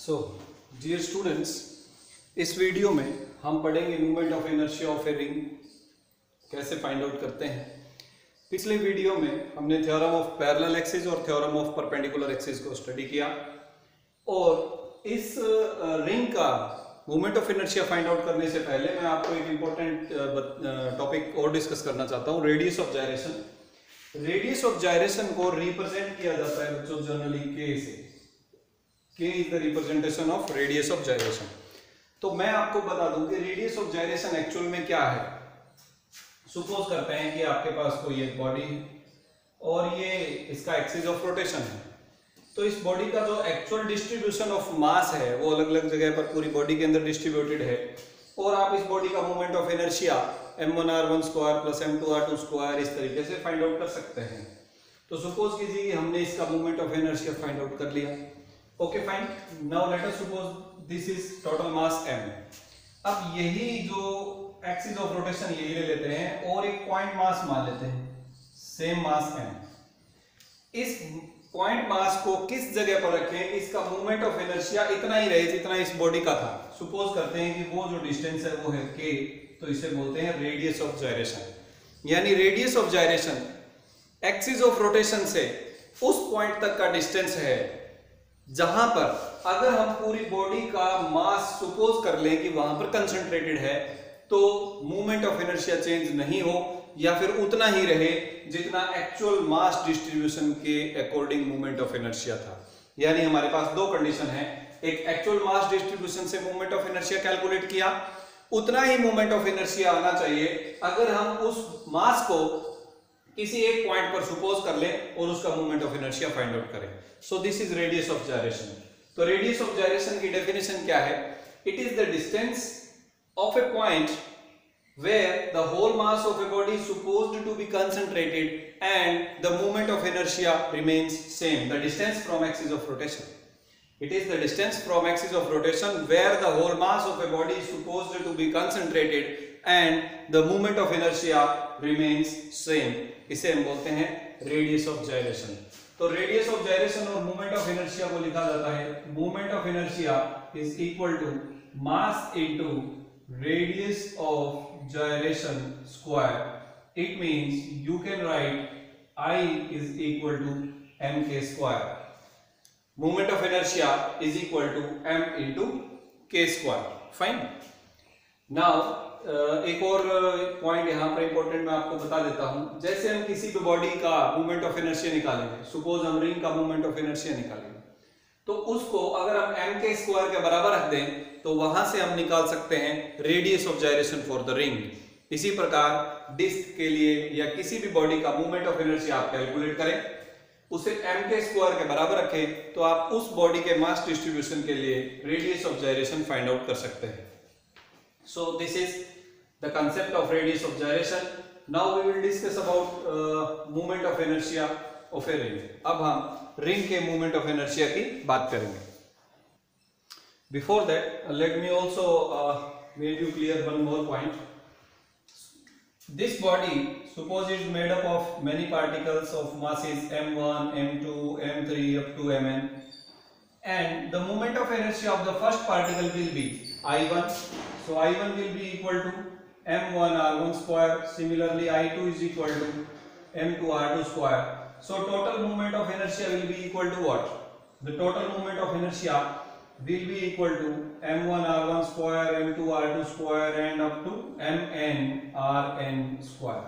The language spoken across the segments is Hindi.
सो डियर स्टूडेंट्स, इस वीडियो में हम पढ़ेंगे movement of inertia of a ring कैसे फाइंड आउट करते हैं। पिछले वीडियो में हमने थ्योरम ऑफ पैरेलल एक्सिस और थ्योरम ऑफ परपेंडिकुलर एक्सिस को स्टडी किया और इस रिंग का movement of inertia find out करने से पहले मैं आपको एक इम्पोर्टेंट टॉपिक और डिस्कस करना चाहता हूँ, radius of gyration. Radius of gyration को रिप्रेजेंट किया जाता है बच्चों जनरली के से। K is the representation of radius of gyration। तो मैं आपको बता दूं कि रेडियस ऑफ जायरेशन एक्चुअल में क्या है। सपोज करते हैं कि आपके पास कोई एक बॉडी है और ये इसका एक्सिस ऑफ रोटेशन है, तो इस बॉडी का जो एक्चुअल डिस्ट्रीब्यूशन ऑफ मास है वो अलग अलग जगह पर पूरी बॉडी के अंदर डिस्ट्रीब्यूटेड है और आप इस बॉडी का moment of inertia m1r1 square plus m2r2 square इस तरीके से फाइंड आउट कर सकते हैं। तो सपोज कीजिए कि हमने इसका moment of inertia find out कर लिया। Okay fine, now let us suppose this is total mass m। अब यही जो एक्सिस ऑफ रोटेशन यही ले लेते हैं और एक पॉइंट मास मान लेते हैं, सेम मास m। इस पॉइंट मास को किस जगह पर रखें, इसका मूवमेंट ऑफ इनर्शिया इतना ही रहे जितना इस बॉडी का था। सपोज करते हैं कि वो जो डिस्टेंस है वो है k, तो इसे बोलते हैं रेडियस ऑफ जायरेशन। यानी radius of gyration axis of rotation से उस पॉइंट तक का डिस्टेंस है जहां पर अगर हम पूरी बॉडी का मास सपोज कर लें कि वहां पर कंसंट्रेटेड है तो मूवमेंट ऑफ इनर्शिया चेंज नहीं हो या फिर उतना ही रहे जितना एक्चुअल मास डिस्ट्रीब्यूशन के अकॉर्डिंग मूवमेंट ऑफ इनर्शिया था। यानी हमारे पास दो कंडीशन है, एक एक्चुअल मास डिस्ट्रीब्यूशन से मूवमेंट ऑफ इनर्शिया कैलकुलेट किया, उतना ही मूवमेंट ऑफ इनर्शिया आना चाहिए अगर हम उस मास को किसी एक पॉइंट पर सपोज कर लें और उसका movement of inertia find out करें। So this is radius of gyration. तो रेडियस ऑफ जायरेशन की डेफिनेशन क्या है? It is the distance of a point where the whole mass of a body is supposed to be concentrated and the moment of inertia remains same, the distance from axis of rotation. It is the distance from axis of rotation where the whole mass of a body is supposed to be concentrated and the moment of inertia remains same. इसे हम बोलते हैं radius of gyration। तो radius of gyration और moment of inertia को लिखा जाता है, moment of inertia is equal to mass into radius of gyration square। It means you can write I is equal to mk square। Moment of inertia is equal to m into k square। Fine। Now एक और पॉइंट यहाँ पर इंपॉर्टेंट मैं आपको बता देता हूँ। जैसे हम किसी भी बॉडी का मूवमेंट ऑफ इनर्शिया निकालेंगे, सपोज हम रिंग का मूवमेंट ऑफ इनर्शिया निकालेंगे, तो उसको अगर हम m के स्क्वायर के बराबर रख दें तो वहां से हम निकाल सकते हैं radius of gyration for the ring. इसी प्रकार डिस्क के लिए या किसी भी बॉडी का मूवमेंट ऑफ इनर्शिया आप कैलकुलेट करें, उसे m के स्क्वायर के बराबर रखें तो आप उस बॉडी के मास डिस्ट्रीब्यूशन के लिए radius of gyration find out कर सकते हैं। So this is the concept of radius of gyration. Now we will discuss about movement of inertia of a ring. अब हम रिंग के मूवमेंट ऑफ इनर्शिया की बात करेंगे। Before that let me also make you clear one more point. This body suppose is made up of many particles of masses m1, m2, m3 up to mn, and the moment of inertia of the first particle will be I1. So I1 will be equal to m1 r1 square. Similarly I2 is equal to m2 r2 square. So total moment of inertia will be equal to what? The total moment of inertia will be equal to m1 r1 square, m2 r2 square and up to mn rn square।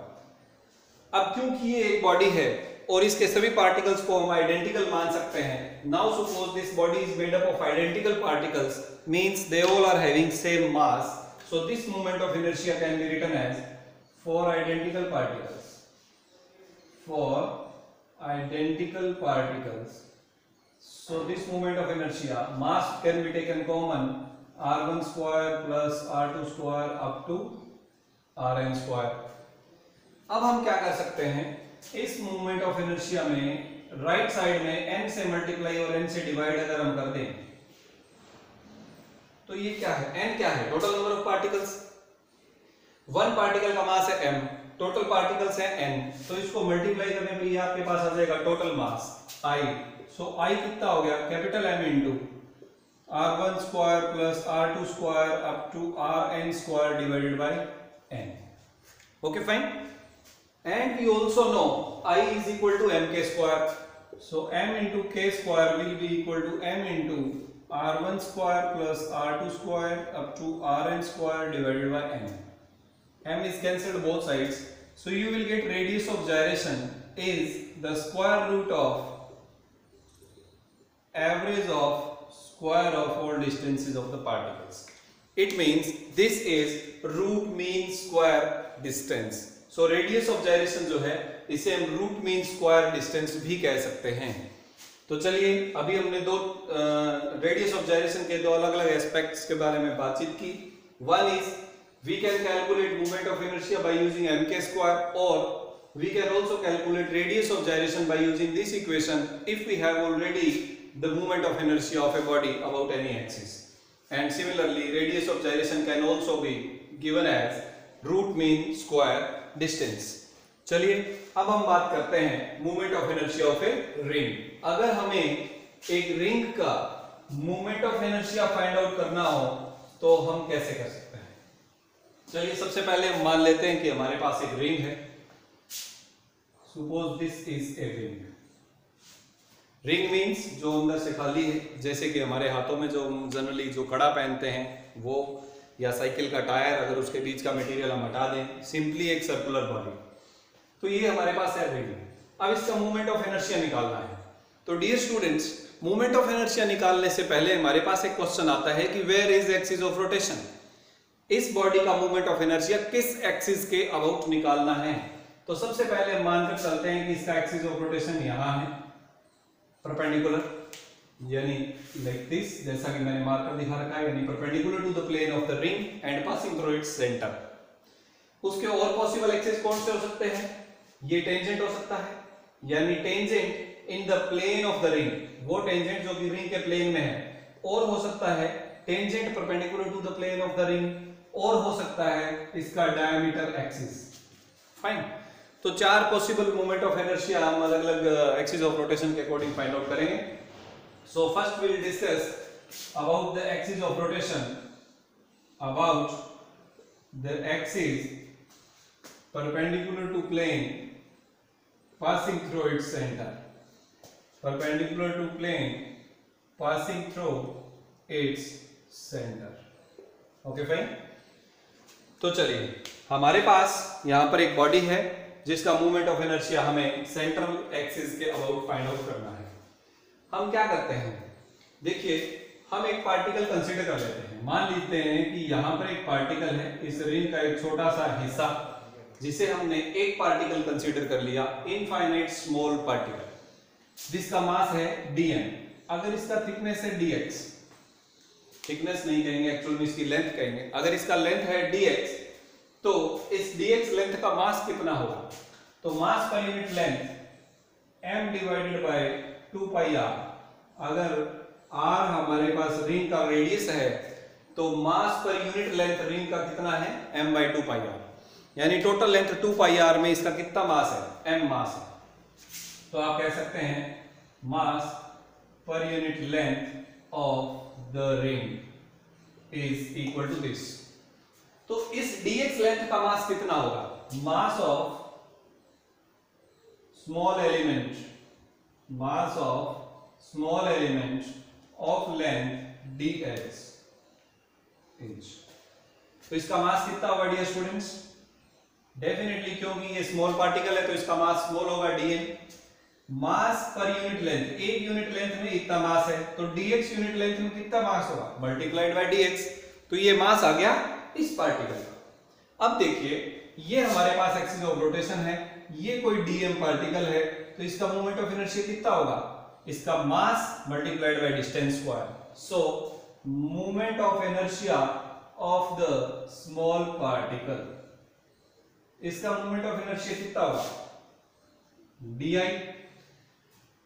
अब क्योंकि ये एक बॉडी है और इसके सभी पार्टिकल्स को हम आइडेंटिकल मान सकते हैं, now suppose this body is made up of identical particles, means they all are having same mass. So this moment of inertia can be written as for identical particles, for identical particles. So this moment of inertia, mass can be taken common, r1 square plus r2 square up to rn square। अब हम क्या कर सकते हैं, इस मोमेंट ऑफ इनर्शिया में राइट साइड में n से मल्टीप्लाई और n से डिवाइड अगर हम कर दें तो ये क्या है, n क्या है? Total number of particles. One particle का मास है m, टोटल पार्टिकल्स है n, तो इसको मल्टीप्लाई करने पर ये आपके पास आ जाएगा total mass I। So I कितना हो गया? Capital M into r1 square plus r2 square up to rn square divided by n. Okay, fine. And we also know I is equal to mk square. So m into k square will be equal to m into r1 square plus r2 square up to rn square divided by n. M is cancelled both sides. So you will get radius of gyration is the square root of average of square of all distances of the particles. It means this is root mean square distance. So radius of gyration जो है इसे हम रूट मीन स्क्वायर डिस्टेंस भी कह सकते हैं। तो चलिए अभी हमने दो रेडियस ऑफ gyration के दो अलग अलग एस्पेक्ट्स के बारे में बातचीत की। One is we can calculate moment of inertia by using mk square, or we can also calculate radius of gyration by using this equation if we have already the moment of inertia of a body about any axis. And similarly radius of gyration can also be given as root mean square distance. चलिए अब हम बात करते हैं moment of inertia of a ring. अगर हमें एक रिंग का moment of inertia find out करना हो तो हम कैसे कर सकते हैं? चलिए सबसे पहले हम मान लेते हैं कि हमारे पास एक रिंग है। Suppose this is a ring. Ring means जो अंदर से खाली है, जैसे कि हमारे हाथों में जो जनरली जो कड़ा पहनते हैं वो, या साइकिल का टायर, अगर उसके बीच का मटेरियल हम हटा दें, सिंपली एक सर्कुलर बॉडी। तो ये हमारे पास है रिंग। अब इसका मोमेंट ऑफ इनर्शिया निकालना है। तो dear students, moment of inertia निकालने से पहले हमारे पास एक क्वेश्चन आता है कि where is axis of rotation. इस बॉडी का मोमेंट ऑफ इनर्शिया किस एक्सिस के अबाउट निकालना है? तो सबसे पहले हम मानकर चलते हैं कि इसका एक्सिस ऑफ रोटेशन यहां है, परपेंडिकुलर, यानी लाइक दिस, जैसा कि मैंने मार्कर दिखा रखा है, यानी perpendicular to the plane of the ring and passing through its centre. उसके और पॉसिबल एक्सिस कौन से हो सकते हैं? ये टेंजेंट हो सकता है, यानी tangent in the plane of the ring, वो टेंजेंट जो कि रिंग के प्लेन में है। और हो सकता है tangent perpendicular to the plane of the ring, और हो सकता है इसका डायमीटर एक्सिस। फाइन। तो चार पॉसिबल मोमेंट ऑफ इनर्शिया हम अलग अलग एक्सिस ऑफ रोटेशन के अकॉर्डिंग फाइंड आउट करेंगे। So first we will discuss about the axis of rotation, about the axis perpendicular to plane passing through its center, perpendicular to plane passing through its center. Okay fine. तो चलिए हमारे पास यहां पर एक बॉडी है जिसका मोमेंट ऑफ इनर्शिया हमें सेंट्रल एक्सिस के अबाउट फाइंड आउट करना है। हम क्या करते हैं, देखिए हम एक पार्टिकल कंसीडर कर लेते हैं। मान लेते हैं कि यहां पर एक पार्टिकल है, इस रिंग का एक छोटा सा हिस्सा जिसे हमने एक पार्टिकल कंसीडर कर लिया, इनफाइनाइट स्मॉल पार्टिकल जिसका मास है dm। अगर इसका थिकनेस है dx, थिकनेस नहीं कहेंगे, एक्चुअल में इसकी लेंथ कहेंगे। अगर इसका लेंथ है dx, तो इस dx लेंथ का मास कितना होगा? तो mass per unit length m divided by 2 pi r। अगर r हमारे पास रिंग का रेडियस है तो mass per unit length ring का कितना है? m बाय 2 पाई r, यानी टोटल लेंथ 2 पाई r में इसका कितना मास है? m मास है। तो आप कह सकते हैं mass per unit length of the ring is equal to this. तो इस dx लेंथ का मास कितना होगा? Mass of small element, mass of small element of length dx inch. तो इसका मास कितना होगा डियर स्टूडेंट्स? डेफिनेटली, क्योंकि ये स्मॉल पार्टिकल है तो इसका मास स्मॉल होगा dm। मास पर यूनिट लेंथ, एक यूनिट लेंथ में इतना मास है, तो dx यूनिट लेंथ में कितना मास होगा? Multiplied by dx। तो ये मास आ गया इस पार्टिकल का। अब देखिए ये हमारे पास एक्सिस ऑफ रोटेशन है, ये कोई dm पार्टिकल है, तो इसका मोमेंट ऑफ इनर्शिया कितना होगा? इसका mass multiplied by distance square. So moment of inertia of the small particle, इसका मोमेंट ऑफ इनर्शिया कितना होगा? di।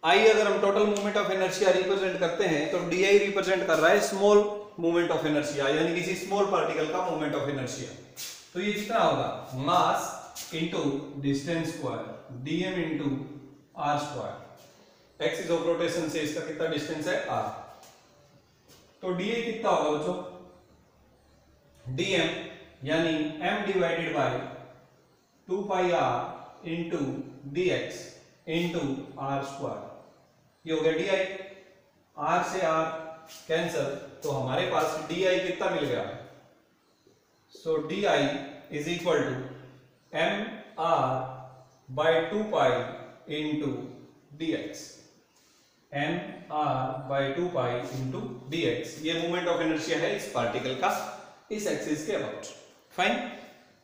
i अगर हम total moment of inertia represent करते हैं तो di रिप्रेजेंट कर रहा है स्मॉल मोमेंट ऑफ इनर्शिया, यानी किसी स्मॉल पार्टिकल का मोमेंट ऑफ इनर्शिया। तो ये कितना होगा? Mass into distance square, dm into r square. Axis of rotation से इसका कितना डिस्टेंस है? r। तो डी कितना होगा बच्चों, dm यानी m divided by 2 pi r into dx into R square, ये हो गया डी, r से r कैंसल, तो हमारे पास डी कितना मिल गया, so D is equal to M R by 2 pi into dx, M R by 2 pi into dx, ये मूवमेंट ऑफ इनर्शिया है इस पार्टिकल का इस एक्सिस के अबाउट। फाइन,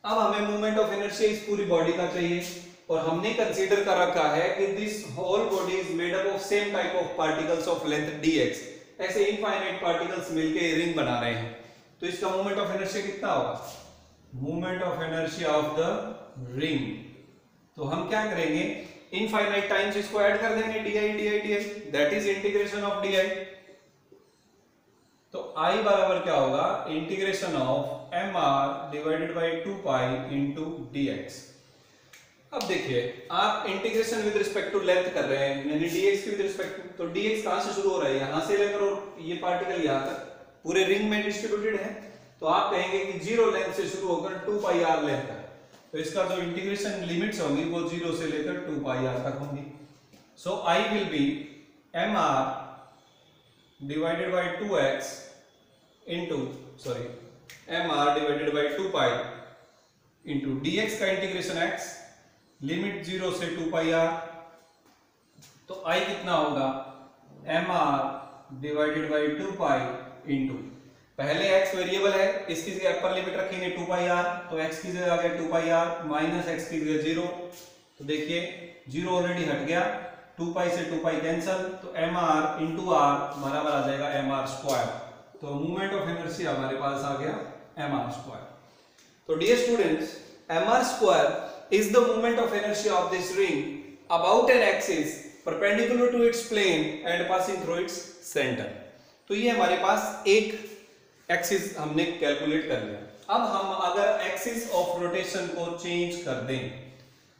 अब हमें मूवमेंट ऑफ इनर्शिया इस पूरी बॉडी का चाहिए और हमने कंसीडर कर रखा है कि this whole body is made up of same type of particles of length dx, ऐसे इनफाइनाइट पार्टिकल्स मिलके रिंग बना रहे हैं, तो इसका मूवमेंट ऑफ इनर्शिया कितना होगा, movement of inertia of the ring, तो हम क्या करेंगे, इनफाइनाइट टाइम्स इसको ऐड कर देंगे, di that is integration of di, तो I बराबर क्या होगा, integration of M R divided by 2 pi into dx। अब देखिए आप integration with respect to length कर रहे हैं, यानी dx की विद रिस्पेक्ट टू, तो dx कहां से शुरू हो रहा है, यहां से लेकर और ये पार्टिकल यहां तक पूरे रिंग में डिस्ट्रीब्यूटेड है, तो आप कहेंगे कि 0 लेंथ से शुरू होकर 2 पाई r लेंथ तक, तो इसका जो इंटीग्रेशन लिमिट्स होंगी वो 0 से लेकर 2 पाई r तक होंगी। So I will be M R divided by 2x into M R divided by 2 pi into dx का इंटीग्रेशन x, लिमिट 0 से 2 पाई r, तो I कितना होगा, M R divided by 2 pi into, पहले x वेरिएबल है, इसकी जगह अपर लिमिट रखेंगे 2 पाई r, तो x की जगह आ गया 2 पाई r माइनस x की जगह 0, तो देखिए 0 ऑलरेडी हट गया, 2 पाई से 2 पाई कैंसल, तो एम आर इंटू r बराबर आ जाएगा एम आर स्क्वायर, तो मूवमेंट ऑफ इनर्शिया हमारे पास आ गया एम आर स्क्वायर। तो dear students, M R square is the movement of inertia of this ring about an axis perpendicular to its plane and passing through its centre. तो ये हमारे पास एक एक्सिस हमने कैलकुलेट कर लिया। अब हम अगर एक्सिस ऑफ रोटेशन को चेंज कर दें,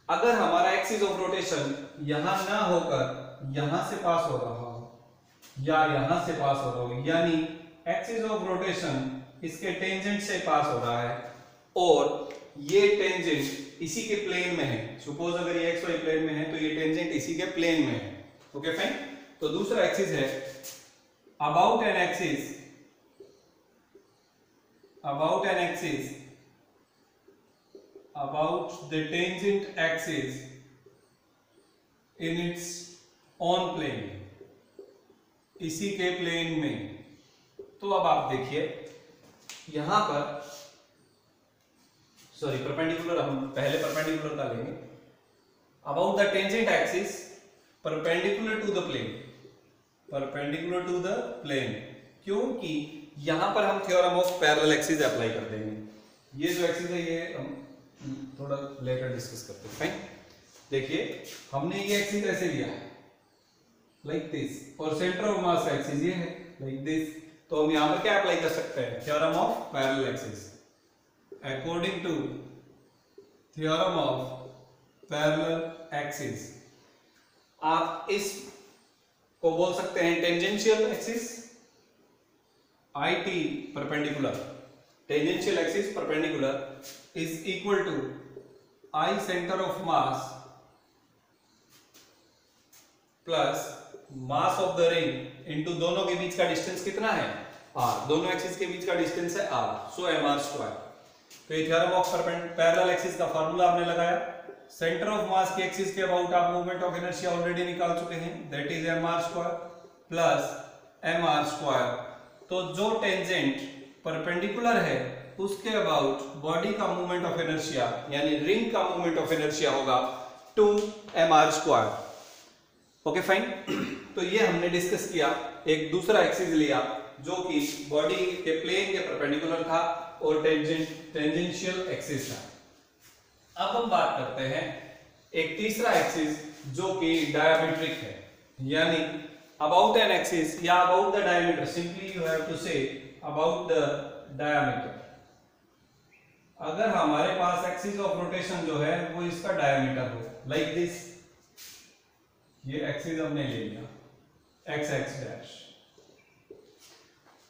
अगर हमारा एक्सिस ऑफ रोटेशन यहां ना होकर यहां से पास हो रहा हो या यहां से पास हो रहा हो, यानी एक्सिस ऑफ रोटेशन इसके टेंजेंट से पास हो रहा है और ये टेंजेंट इसी के प्लेन में है, सपोज अगर ये एक्स वाई प्लेन में है तो ये टेंजेंट इसी के प्लेन में है, ओके फाइन। तो दूसरा एक्सिस है about an axis about the tangent axis in its own plane, इसी के प्लेन में। तो अब आप देखिए यहां पर परपेंडिकुलर, हम पहले परपेंडिकुलर का लेंगे, about the tangent axis perpendicular to the plane, क्योंकि यहां पर हम theorem of parallel axis apply कर देंगे। ये जो एक्सिस है ये हम थोड़ा लेकर डिस्कस करते हैं। फाइन, देखिए हमने ये एक्सिस ऐसे लिया है लाइक दिस, और सेंटर ऑफ मास का एक्सिस ये है लाइक दिस, तो हम यहां पर क्या अप्लाई कर सकते हैं, theorem of parallel axis. According to theorem of parallel axis आप इस को बोल सकते हैं tangential axis, IT perpendicular, tangential axis perpendicular is equal to I center of mass plus mass of the ring into दोनों के बीच का डिस्टेंस कितना है r, दोनों एक्सिस के बीच का डिस्टेंस है r, सो mr स्क्वायर। तो ये थ्योरम ऑफ पैरेलल एक्सिस का फार्मूला हमने लगाया, सेंटर ऑफ मास की एक्सिस के अबाउट आप मूवमेंट ऑफ इनर्शिया ऑलरेडी निकाल चुके हैं, that is mr square plus mr square. तो जो टेंजेंट परपेंडिकुलर है उसके अबाउट बॉडी का मूवमेंट ऑफ इनर्शिया यानी रिंग का मूवमेंट ऑफ इनर्शिया होगा 2mr स्क्वायर, ओके फाइन। तो ये हमने डिस्कस किया, एक दूसरा एक्सिस लिया जो कि बॉडी के प्लेन के परपेंडिकुलर था और टेंजेंशियल एक्सिस था। अब हम बात करते हैं एक तीसरा एक्सिस जो कि डायमीट्रिक है, यानी about an axis या about the diameter, simply you have to say about the diameter। अगर हमारे पास एक्सिस ऑफ रोटेशन जो है वो इसका डायमीटर हो लाइक दिस, ये एक्सिस हमने ले लिया x x डैश,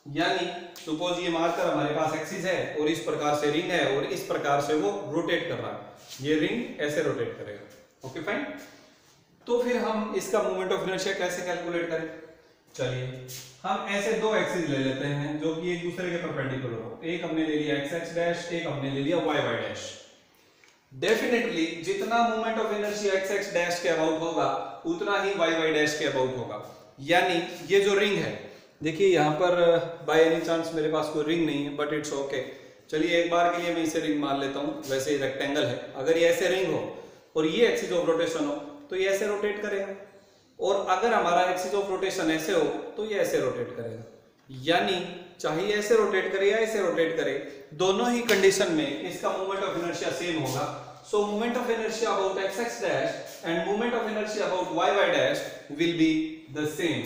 यानी सपोज ये मार्कर हमारे पास एक्सिस है और इस प्रकार से रिंग है और इस प्रकार से वो रोटेट कर रहा है, ये रिंग ऐसे रोटेट करेगा। Okay fine. तो फिर हम इसका मोमेंट ऑफ इनर्शिया कैसे कैलकुलेट करें? चलिए हम ऐसे दो एक्सिस ले लेते हैं जो कि एक दूसरे के परपेंडिकुलर हो। एक हमने ले लिया एक्स एक्स डैश, एक हमने ले लिया वाई वाई डैश। डेफिनेटली जितना moment of inertia x X dash के अबाउट होगा उतना ही वाई वाई डैश के अबाउट होगा। यानी ये जो रिंग है, देखिए यहाँ पर बाय एनी चांस मेरे पास कोई रिंग नहीं है बट इट्स ओके। चलिए एक बार के लिए मैं इसे रिंग मान लेता हूँ। वैसे रेक्टेंगल है, अगर ये ऐसे रिंग हो और ये एक्सिस ऑफ रोटेशन हो तो ये ऐसे रोटेट करेगा, और अगर हमारा एक्सिस ऑफ रोटेशन ऐसे हो तो ये ऐसे रोटेट करेगा। यानी चाहे ऐसे रोटेट करे या ऐसे रोटेट करे, दोनों ही कंडीशन में इसका मोमेंट ऑफ इनर्शिया सेम होगा। So moment of inertia about X X dash and moment of inertia about Y Y dash will be the same.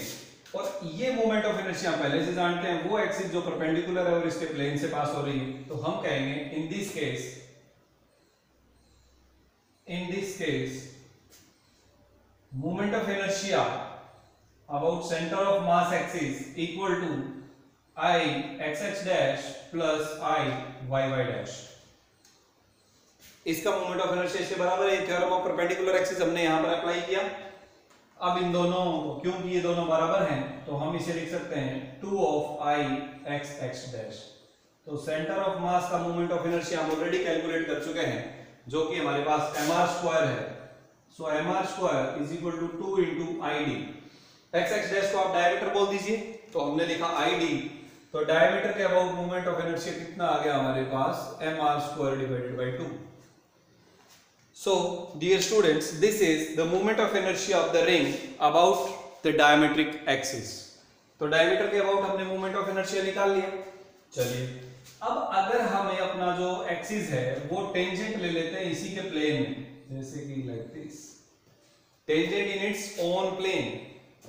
और ये मोमेंट ऑफ इनर्शिया पहले से जानते हैं, वो एक्सिस जो परपेंडिकुलर है और इसके प्लेन से पास हो रही है, तो हम कहेंगे in this case moment of inertia about center of mass axis equal to I xx dash plus I yy dash। इसका मोमेंट ऑफ इनर्शिया इसके बराबर है। थ्योरम ऑफ परपेंडिकुलर एक्सिस हमने यहां पर अप्लाई किया। अब इन दोनों, क्योंकि ये दोनों बराबर हैं, तो हम इसे लिख सकते हैं 2 of I xx dash। तो सेंटर ऑफ मास का मोमेंट ऑफ इनर्शिया हम ऑलरेडी कैलकुलेट कर चुके हैं, जो कि हमारे पास mr स्क्वायर है। So mr square is equal to 2 into id। X X dash को आप डायमीटर बोल दीजिए, तो हमने लिखा id, तो डायमीटर के अबाउट मोमेंट ऑफ इनर्शिया कितना आ गया हमारे पास, mr square divided by 2। So dear students, this is the moment of inertia of the ring about the diametric axis. तो डायमीटर के अबाउट हमने मोमेंट ऑफ इनर्शिया निकाल लिया। चलिए अब अगर हमें अपना जो एक्सिस है वो टेंजेंट ले लेते हैं इसी के प्लेन में, जैसे कि like this, tangent in its own plane.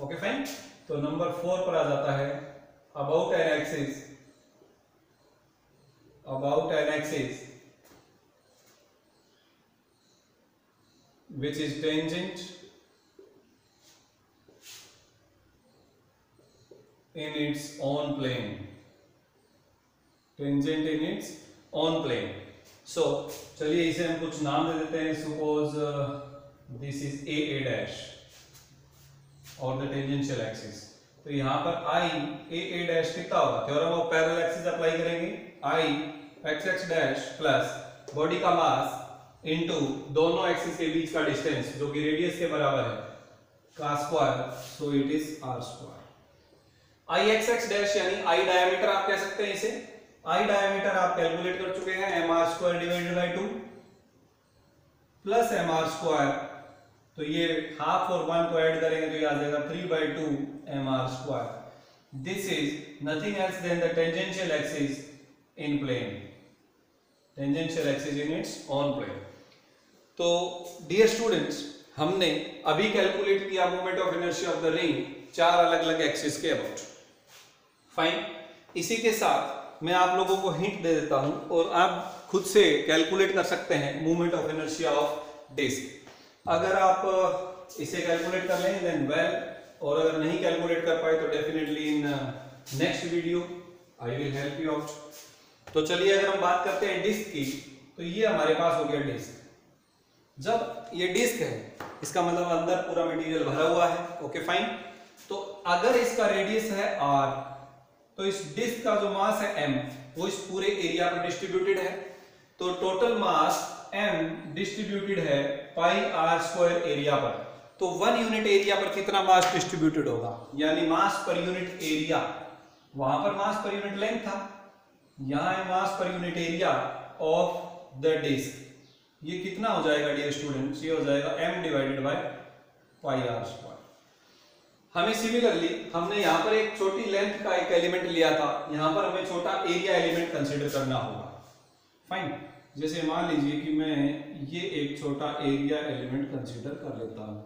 Okay fine. तो नंबर 4 पर आ जाता है about an axis which is tangent in its own plane, tangent in its own plane। So चलिए इसे हम कुछ नाम दे देते हैं। Suppose this is a dash और द टेंजेंशियल एक्सिस। तो यहाँ पर आई ए डैश कितना होगा, theorem of parallel axis apply करेंगे। I X X dash plus body का मास इनटू दोनों एक्सिस के बीच का डिस्टेंस जो कि रेडियस के बराबर है का square, so it is R square. I X X dash यानी आई डायमीटर आप कह सकते हैं इसे। आई डायमीटर आप कैलकुलेट कर चुके हैं, M R square divided by 2 plus M R square, तो ये हाफ और 1 को ऐड करेंगे तो ये आ जाएगा 3/2 M R square. This is nothing else than the tangential axis in plane, tangential axis in its own plane. तो डियर स्टूडेंट्स, हमने अभी कैलकुलेट किया moment of inertia of the ring 4 अलग अलग एक्सिस के अबाउट। फाइन। इसी के साथ मैं आप लोगों को हिंट दे देता हूं और आप खुद से कैलकुलेट कर सकते हैं moment of inertia of disc. अगर आप इसे कैलकुलेट कर लें देन वेल, और अगर नहीं कैलकुलेट कर पाए तो definitely in next video I will help you out. तो चलिए अगर हम बात करते हैं डिस्क की, तो ये हमारे पास हो गया डिस्क। जब ये डिस्क है इसका मतलब अंदर पूरा मटेरियल भरा हुआ है। Okay fine. तो अगर इसका रेडियस है r, तो इस डिस्क का जो मास है m वो इस पूरे एरिया पर डिस्ट्रीब्यूटेड है। तो टोटल मास m डिस्ट्रीब्यूटेड है पाई r स्क्वायर एरिया पर। तो 1 यूनिट एरिया पर कितना मास डिस्ट्रीब्यूटेड होगा, यानी मास पर यूनिट एरिया। वहां पर मास पर यूनिट लेंथ था, यहां है mass per unit area of the disc. ये कितना हो जाएगा डियर स्टूडेंट्स, ये हो जाएगा m divided by pi r square. हमें सिमिलरली हमने यहाँ पर एक छोटी लेंथ का एक एलिमेंट लिया था, यहाँ पर हमें छोटा एरिया एलिमेंट कंसीडर करना होगा। फाइन। जैसे मान लीजिए कि मैं ये एक छोटा एरिया एलिमेंट कंसीडर कर लेता हूँ।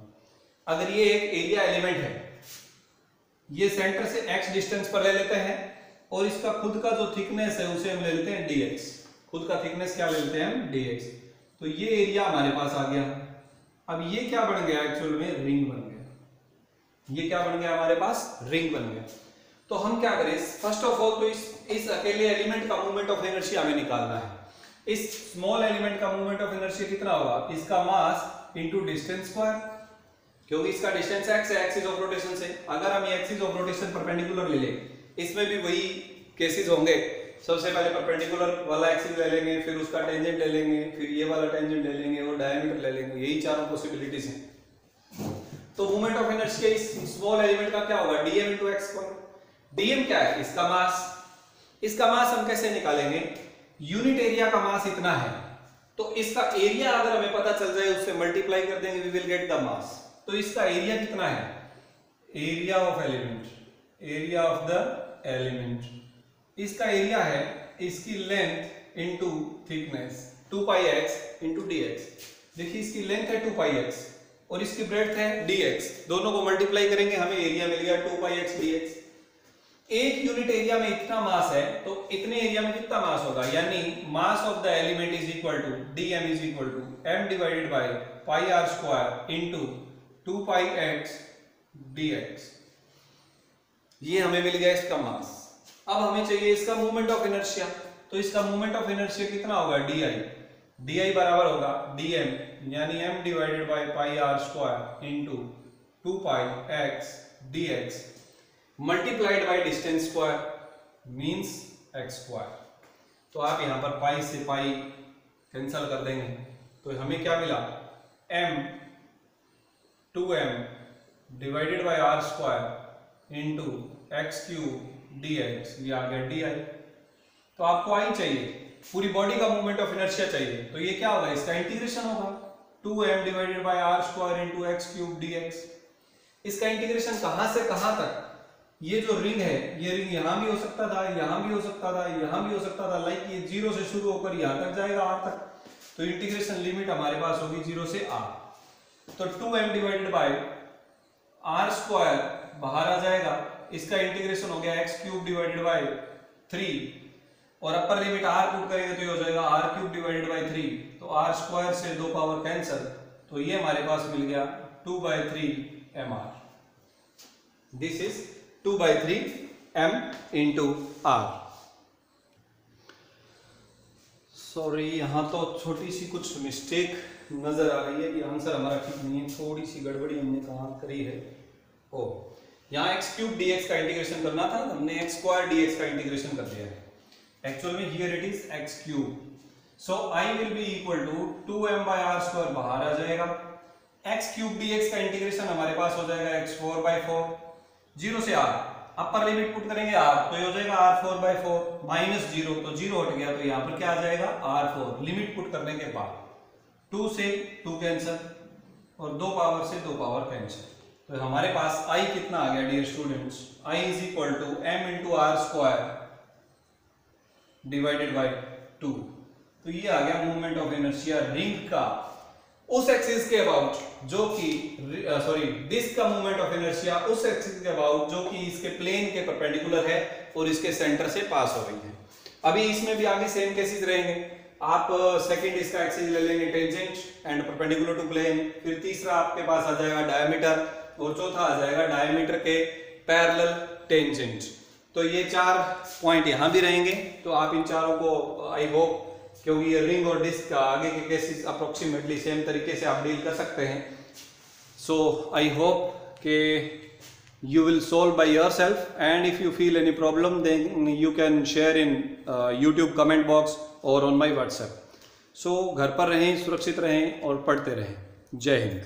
अगर ये एक एरिया एलिमेंट है, ये सेंटर से x डिस्टेंस पर ले लेते हैं और इसका खुद का जो थिकनेस है उसे हम ले लेते हैं dx। खुद का थिकनेस क्या ले लेते हैं हम, dx। तो ये एरिया हमारे पास आ गया। अब ये क्या बन गया, एक्चुअल में रिंग बन गया। ये क्या बन गया हमारे पास, रिंग बन गया। तो हम क्या करें, फर्स्ट ऑफ ऑल तो इस अकेले एलिमेंट का मोमेंट ऑफ इनर्शिया हमें निकालना है। इस स्मॉल एलिमेंट का मोमेंट ऑफ इनर्शिया कितना होगा, इसका मास इनटू डिस्टेंस स्क्वायर, क्योंकि इसका डिस्टेंस x है, एक्सिस ऑफ रोटेशन से। अगर हम ये एक्सिस ऑफ रोटेशन परपेंडिकुलर ले लें, इसमें भी वही केसेस होंगे। सबसे पहले परपेंडिकुलर वाला एक्सिस ले लेंगे, फिर उसका टेंजेंट ले लेंगे, फिर ये वाला टेंजेंट ले लेंगे और डायमीटर ले लेंगे, यही चारों पॉसिबिलिटीज हैं। तो मोमेंट ऑफ इनर्शिया इस स्मॉल एलिमेंट का क्या होगा, dm into x square. dm क्या है, इसका मास। इसका मास हम कैसे निकालेंगे, यूनिट एरिया का मास इतना है, तो इसका एरिया अगर हमें पता चल जाए उससे मल्टीप्लाई कर देंगे, we will get the mass. तो इसका एरिया कितना है, area of element, area of the element. इसका एरिया है इसकी length into thickness 2πx into dx। देखिए इसकी लेंथ है 2πx और इसकी ब्रेड्थ है dx, दोनों को मल्टीप्लाई करेंगे हमें एरिया मिल गया 2πx dx। एक यूनिट एरिया में इतना मास है, तो इतने एरिया में कितना मास होगा, यानी mass of the element is equal to dm is equal to m divided by pi R square into 2πx dx। ये हमें मिल गया इसका मास। अब हमें चाहिए इसका मोमेंट ऑफ इनर्शिया, तो इसका मोमेंट ऑफ इनर्शिया कितना होगा, di बराबर होगा dm यानी m divided by pi R square into 2πx dx multiplied by distance square means x square. तो आप यहां पर पाई से पाई कैंसिल कर देंगे, तो हमें क्या मिला, m 2m divided by r square into x cube dx, ये आ गया di। तो आपको आई चाहिए, पूरी बॉडी का मूवमेंट ऑफ इनर्शिया चाहिए, तो ये क्या होगा, इसका इंटीग्रेशन होगा 2m divided by r square into x cube dx। इसका इंटीग्रेशन कहां से कहां तक, ये जो रिंग है, ये रिंग यहां भी हो सकता था, यहां भी हो सकता था, यहां भी हो सकता था, लाइक ये 0 से शुरू होकर यहां तक जाएगा r तक। तो इंटीग्रेशन लिमिट हमारे पास होगी 0 से r। तो 2m divided by r square बाहर आ जाएगा, इसका इंटीग्रेशन हो गया x क्यूब डिवाइडेड बाय 3 और अपर लिमिट r पुट करेंगे तो ये हो जाएगा r क्यूब डिवाइडेड बाय 3। तो r स्क्वायर से 2 पावर कैंसिल, तो ये हमारे पास मिल गया 2/3 mr। This is 2/3 m into r। Sorry, यहाँ तो छोटी सी कुछ मिस्टेक नजर आ रही है कि आंसर हमारा ठीक नहीं है, थोड़ी सी गड़बड़ी हमने कहाँ करी है। ओ, यहाँ x क्यूब dx का इंटीग्रेशन करना था, हमने x स्क्वायर dx का इंटीग्रेशन कर दिया है। एक्चुअल में here it is x cube, so I will be equal to 2m by r square बाहर आ जाएगा, x क्यूब dx का इंटीग्रेशन हमारे पास हो जाएगा x4/4, 0 से r, अपर लिमिट पुट करेंगे r, तो ये हो जाएगा r4/4 माइनस 0, तो 0 हट गया, तो यहाँ पर क्या आ जाएगा r4। लिमिट पुट करने के बाद 2 से 2 कैंसिल और 2 पावर से 2 पावर कैंसिल, तो हमारे पास I कितना आ गया dear students, I is equal to m into R square divided by 2। तो ये आ गया मूवमेंट ऑफ इनर्शिया रिंग का उस एक्सिस के अबाउट जो कि डिस्क का मूवमेंट ऑफ इनर्शिया उस एक्सिस के अबाउट जो कि इसके प्लेन के परपेंडिकुलर है और इसके सेंटर से पास हो रही है। अभी इसमें भी आगे सेम केसेस रहेंगे। आप सेकंड इसका एक्सिस ले लेंगे tangent and perpendicular to plane, फिर तीसरा आपके पास आ जाएगा डायमीटर और चौथा आ जाएगा डायमीटर के पैरेलल टेंजेंट। तो ये 4 पॉइंट यहाँ भी रहेंगे। तो आप इन चारों को आई होप, क्योंकि ये रिंग और डिस्क का आगे के केसेस अप्रोक्सीमेटली सेम तरीके से आप डील कर सकते हैं। सो आई होप कि you will solve by yourself, and if you feel any problem then you can share in YouTube comment box or on my WhatsApp. So घर पर रहें, सुरक्षित रहें और पढ़ते रहें। जय हिंद।